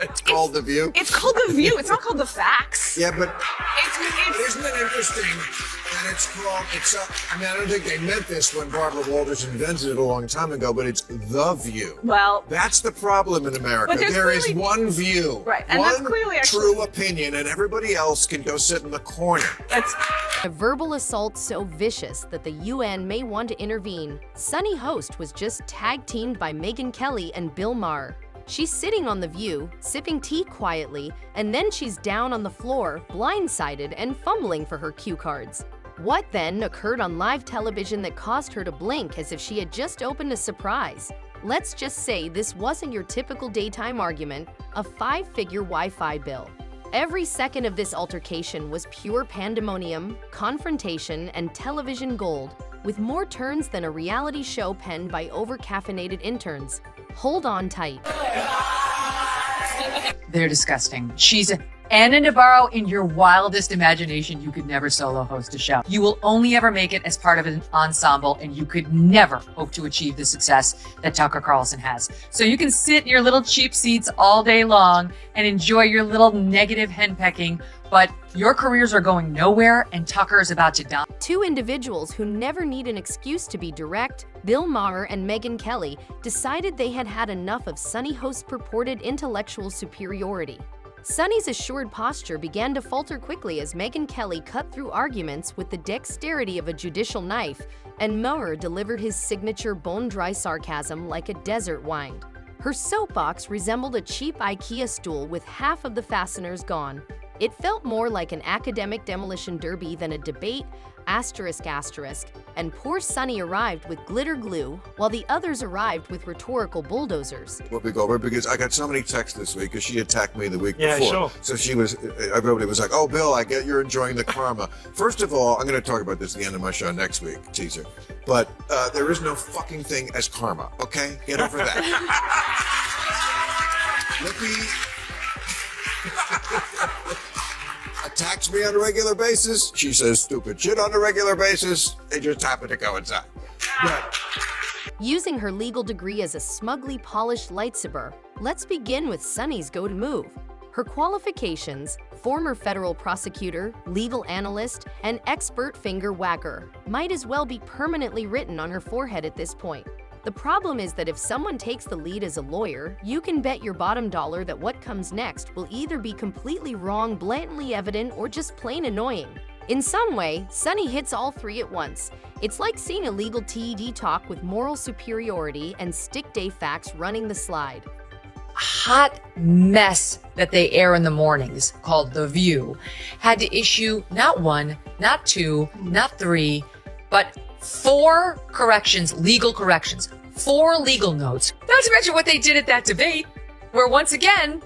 It's called The View? It's called The View. It's not called The Facts. Yeah, but It's isn't it interesting that it's called, I mean, I don't think they meant this when Barbara Walters invented it a long time ago, but it's The View. well, That's the problem in America. But there's There is clearly- one view, Right, and one that's clearly actually- true opinion, and everybody else can go sit in the corner. that's A verbal assault so vicious that the UN may want to intervene. Sunny Host was just tag-teamed by Maher and Kelly and Bill Maher. She's sitting on The View, sipping tea quietly, and then she's down on the floor, blindsided and fumbling for her cue cards. What then occurred on live television that caused her to blink as if she had just opened a surprise? Let's just say this wasn't your typical daytime argument, a 5-figure Wi-Fi bill. Every second of this altercation was pure pandemonium, confrontation, and television gold, with more turns than a reality show penned by over-caffeinated interns. Hold on tight. They're disgusting. She's Anna Navarro, in your wildest imagination, you could never solo host a show. You will only ever make it as part of an ensemble, and you could never hope to achieve the success that Tucker Carlson has. So you can sit in your little cheap seats all day long and enjoy your little negative henpecking, but your careers are going nowhere, and Tucker is about to die. Two individuals who never need an excuse to be direct, Bill Maher and Maher Kelly, decided they had had enough of Sunny Host's purported intellectual superiority. Sunny's assured posture began to falter quickly as Maher Kelly cut through arguments with the dexterity of a judicial knife, and Maher delivered his signature bone-dry sarcasm like a desert wind. Her soapbox resembled a cheap IKEA stool with half of the fasteners gone. It felt more like an academic demolition derby than a debate, asterisk, and poor Sunny arrived with glitter glue, while the others arrived with rhetorical bulldozers. Whoopi Goldberg, because I got so many texts this week because she attacked me the week Yeah, before. sure. So everybody was like, "Oh, Bill, I get you're enjoying the karma." First of all, I'm going to talk about this at the end of my show next week, teaser. But there is no fucking thing as karma, okay? Get over that. Whoopi attacks me on a regular basis. She says stupid shit on a regular basis. They just happen to coincide. But Using her legal degree as a smugly polished lightsaber, let's begin with Sunny's go-to move. Her qualifications, former federal prosecutor, legal analyst, and expert finger wagger, might as well be permanently written on her forehead at this point. The problem is that if someone takes the lead as a lawyer, you can bet your bottom dollar that what comes next will either be completely wrong, blatantly evident, or just plain annoying. In some way, Sunny hits all three at once. It's like seeing a legal TED talk with moral superiority and stick day facts running the slide. Hot mess that they air in the mornings, called The View, had to issue not one, not two, not three, but 4 corrections, legal corrections, 4 legal notes. Not to mention what they did at that debate, where once again,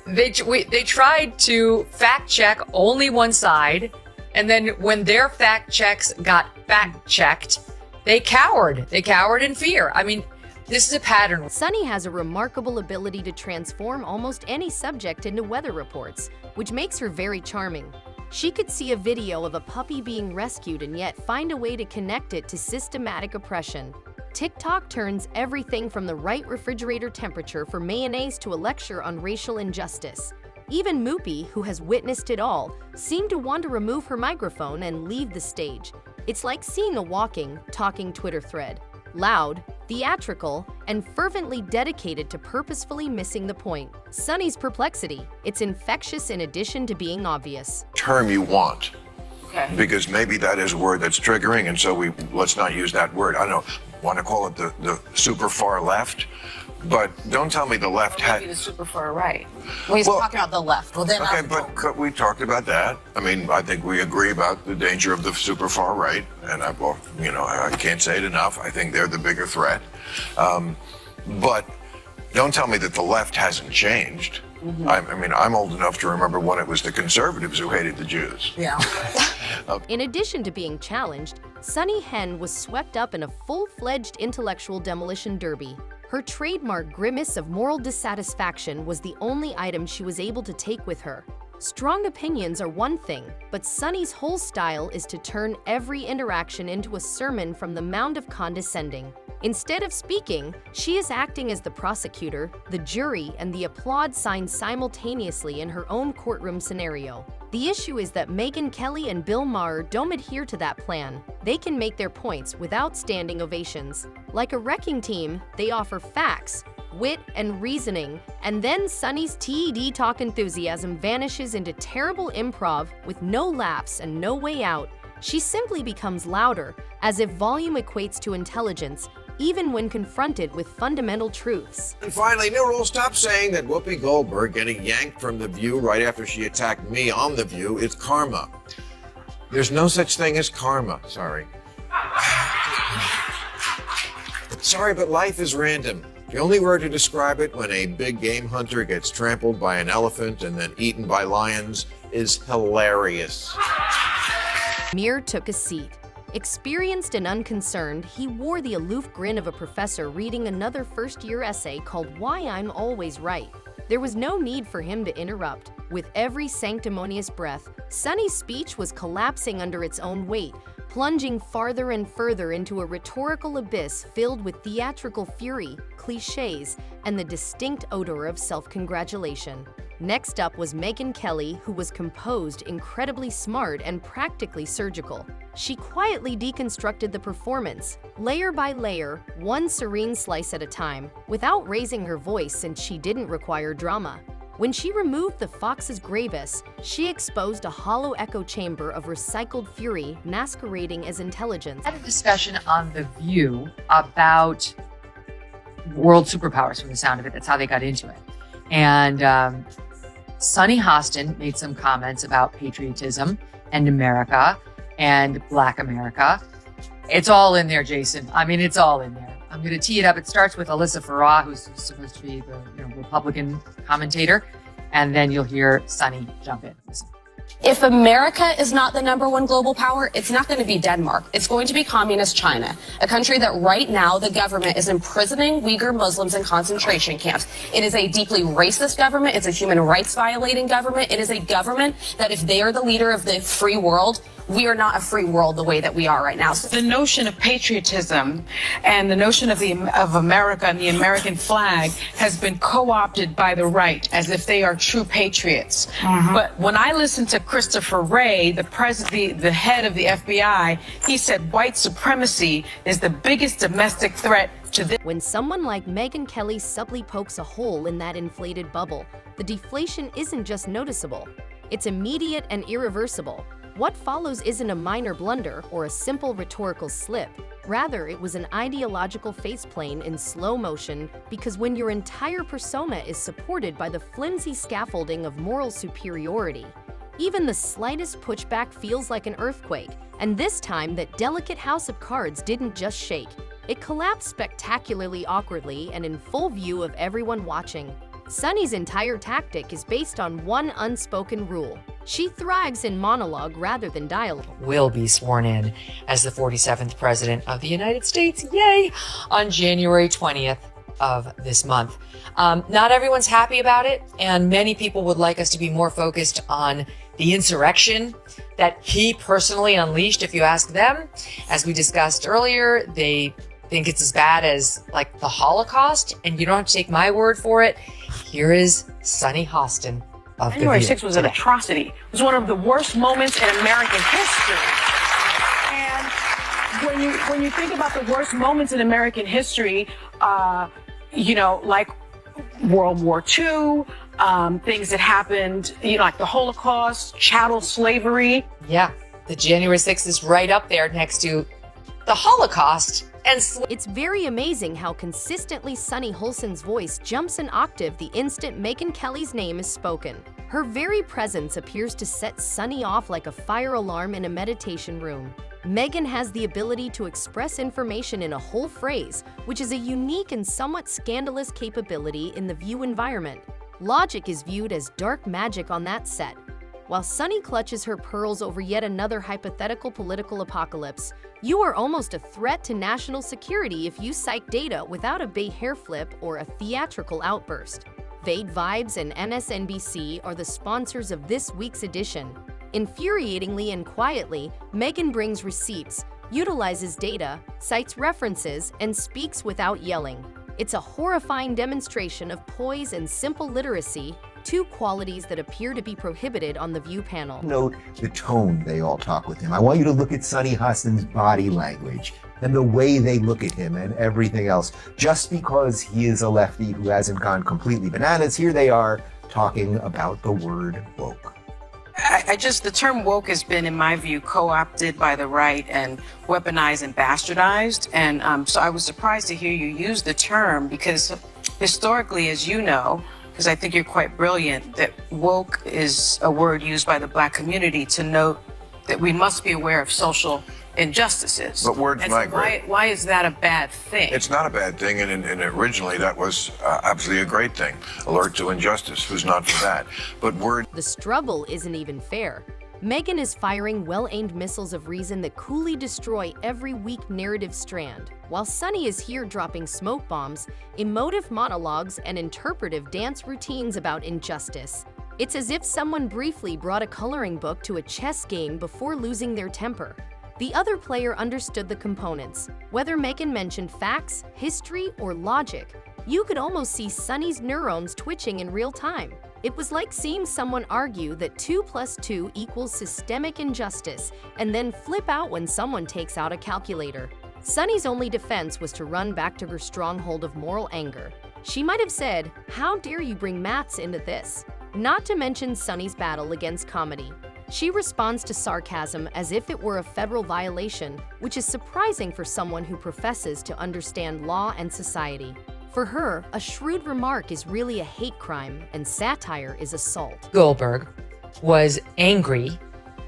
they tried to fact check only one side, and then when their fact checks got fact checked, they cowered. They cowered in fear. I mean, this is a pattern. Sunny has a remarkable ability to transform almost any subject into weather reports, which makes her very charming. She could see a video of a puppy being rescued and yet find a way to connect it to systematic oppression. TikTok turns everything from the right refrigerator temperature for mayonnaise to a lecture on racial injustice. Even Whoopi, who has witnessed it all, seemed to want to remove her microphone and leave the stage. It's like seeing a walking, talking Twitter thread. Loud, theatrical, and fervently dedicated to purposefully missing the point. Sunny's perplexity. It's infectious in addition to being obvious. term you want. okay. Because maybe that is a word that's triggering, and so let's not use that word. I don't know, want to call it the super far left, but don't tell me the left Maybe had. the super far right. Well, he's Well, talking about the left. Well, then Okay, but we talked about that. I mean, I think we agree about the danger of the super far right, and I can't say it enough. I think they're the bigger threat. But don't tell me that the left hasn't changed. I mean, I'm old enough to remember when it was the conservatives who hated the Jews. yeah. In addition to being challenged, Sunny Hen was swept up in a full-fledged intellectual demolition derby. Her trademark grimace of moral dissatisfaction was the only item she was able to take with her. Strong opinions are one thing, but Sunny's whole style is to turn every interaction into a sermon from the mound of condescending. Instead of speaking, she is acting as the prosecutor, the jury, and the applaud sign simultaneously in her own courtroom scenario. The issue is that Megyn Kelly and Bill Maher don't adhere to that plan. They can make their points without standing ovations. Like a wrecking team, they offer facts, wit, and reasoning, and then Sunny's TED Talk enthusiasm vanishes into terrible improv with no laughs and no way out. She simply becomes louder, as if volume equates to intelligence, even when confronted with fundamental truths. And finally, Newell, stop saying that Whoopi Goldberg getting yanked from The View right after she attacked me on The View is karma. There's no such thing as karma, sorry. Sorry, but life is random. The only word to describe it when a big game hunter gets trampled by an elephant and then eaten by lions is hilarious. Maher took a seat. Experienced and unconcerned, he wore the aloof grin of a professor reading another first-year essay called Why I'm Always Right. There was no need for him to interrupt. With every sanctimonious breath, Sunny's speech was collapsing under its own weight, plunging farther and further into a rhetorical abyss filled with theatrical fury, cliches, and the distinct odor of self-congratulation. Next up was Megyn Kelly, who was composed, incredibly smart, and practically surgical. She quietly deconstructed the performance, layer by layer, one serene slice at a time, without raising her voice since she didn't require drama. When she removed the fox's gravis, she exposed a hollow echo chamber of recycled fury masquerading as intelligence. I had a discussion on The View about world superpowers from the sound of it. That's how they got into it. And Sunny Hostin made some comments about patriotism and America and Black America. It's all in there, Jason. I mean, it's all in there. I'm going to tee it up. It starts with Alyssa Farah, who's supposed to be the Republican commentator, and then you'll hear Sunny jump in. Listen. If America is not the #1 global power, it's not going to be Denmark. It's going to be communist China, a country that right now the government is imprisoning Uyghur Muslims in concentration camps. It is a deeply racist government. It's a human rights violating government. It is a government that if they are the leader of the free world, we are not a free world the way that we are right now. So the notion of patriotism and the notion of America and the American flag has been co-opted by the right as if they are true patriots. But when I listened to Christopher Wray, the head of the FBI, he said white supremacy is the biggest domestic threat to this. When someone like Megyn Kelly subtly pokes a hole in that inflated bubble, the deflation isn't just noticeable, it's immediate and irreversible. What follows isn't a minor blunder or a simple rhetorical slip. Rather, it was an ideological faceplane in slow motion, because when your entire persona is supported by the flimsy scaffolding of moral superiority, even the slightest pushback feels like an earthquake. And this time, that delicate house of cards didn't just shake. It collapsed spectacularly awkwardly and in full view of everyone watching. Sunny's entire tactic is based on one unspoken rule. She thrives in monologue rather than dialogue. Will be sworn in as the 47th President of the United States, yay, on January 20th of this month. Not everyone's happy about it, and many people would like us to be more focused on the insurrection that he personally unleashed, if you ask them. As we discussed earlier, they think it's as bad as like the Holocaust, and you don't have to take my word for it. Here is Sunny Hostin of January The View 6th was an atrocity. It was one of the worst moments in American history. And when you think about the worst moments in American history, like World War II, things that happened, like the Holocaust, chattel slavery. Yeah, the January 6th is right up there next to the Holocaust. It's very amazing how consistently Sunny Hostin's voice jumps an octave the instant Megyn Kelly's name is spoken. Her very presence appears to set Sunny off like a fire alarm in a meditation room. Megyn has the ability to express information in a whole phrase, which is a unique and somewhat scandalous capability in the View environment. Logic is viewed as dark magic on that set. While Sunny clutches her pearls over yet another hypothetical political apocalypse, you are almost a threat to national security if you cite data without a bay hair flip or a theatrical outburst. Vade Vibes and MSNBC are the sponsors of this week's edition. Infuriatingly and quietly, Megyn brings receipts, utilizes data, cites references, and speaks without yelling. It's a horrifying demonstration of poise and simple literacy, two qualities that appear to be prohibited on the View panel. Note the tone they all talk with him. I want you to look at Sunny Hostin's body language and the way they look at him and everything else. Just because he is a lefty who hasn't gone completely bananas, here they are talking about the word woke. The term woke has been, in my view, co-opted by the right and weaponized and bastardized. And so I was surprised to hear you use the term because historically, as you know, because I think you're quite brilliant, that woke is a word used by the Black community to note that we must be aware of social injustices. But words And so migrate. why is that a bad thing? It's not a bad thing, and originally that was absolutely a great thing. Alert to injustice, who's not for that? But words. The struggle isn't even fair. Megyn is firing well-aimed missiles of reason that coolly destroy every weak narrative strand, while Sunny is here dropping smoke bombs, emotive monologues, and interpretive dance routines about injustice. It's as if someone briefly brought a coloring book to a chess game before losing their temper. The other player understood the components. Whether Megyn mentioned facts, history, or logic, you could almost see Sunny's neurons twitching in real time. It was like seeing someone argue that 2 + 2 equals systemic injustice and then flip out when someone takes out a calculator. Sunny's only defense was to run back to her stronghold of moral anger. She might have said, "How dare you bring maths into this?" Not to mention Sunny's battle against comedy. She responds to sarcasm as if it were a federal violation, which is surprising for someone who professes to understand law and society. For her, a shrewd remark is really a hate crime, and satire is assault. Goldberg was angry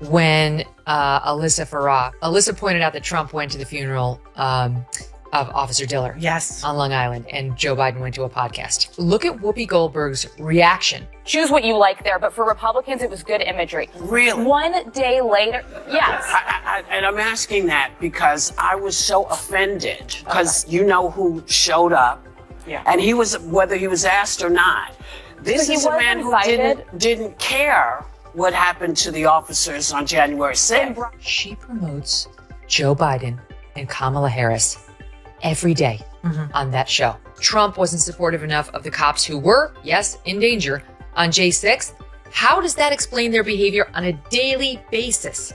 when Alyssa pointed out that Trump went to the funeral of Officer Diller on Long Island, and Joe Biden went to a podcast. Look at Whoopi Goldberg's reaction. Choose what you like there, but for Republicans, it was good imagery. Really? One day later, yes. And I'm asking that because I was so offended because you know who showed up. Yeah. And he was, whether he was asked or not, this But he is a was man who invited. didn't care what happened to the officers on January 6th. She promotes Joe Biden and Kamala Harris every day on that show. Trump wasn't supportive enough of the cops who were, yes, in danger on J6. How does that explain their behavior on a daily basis?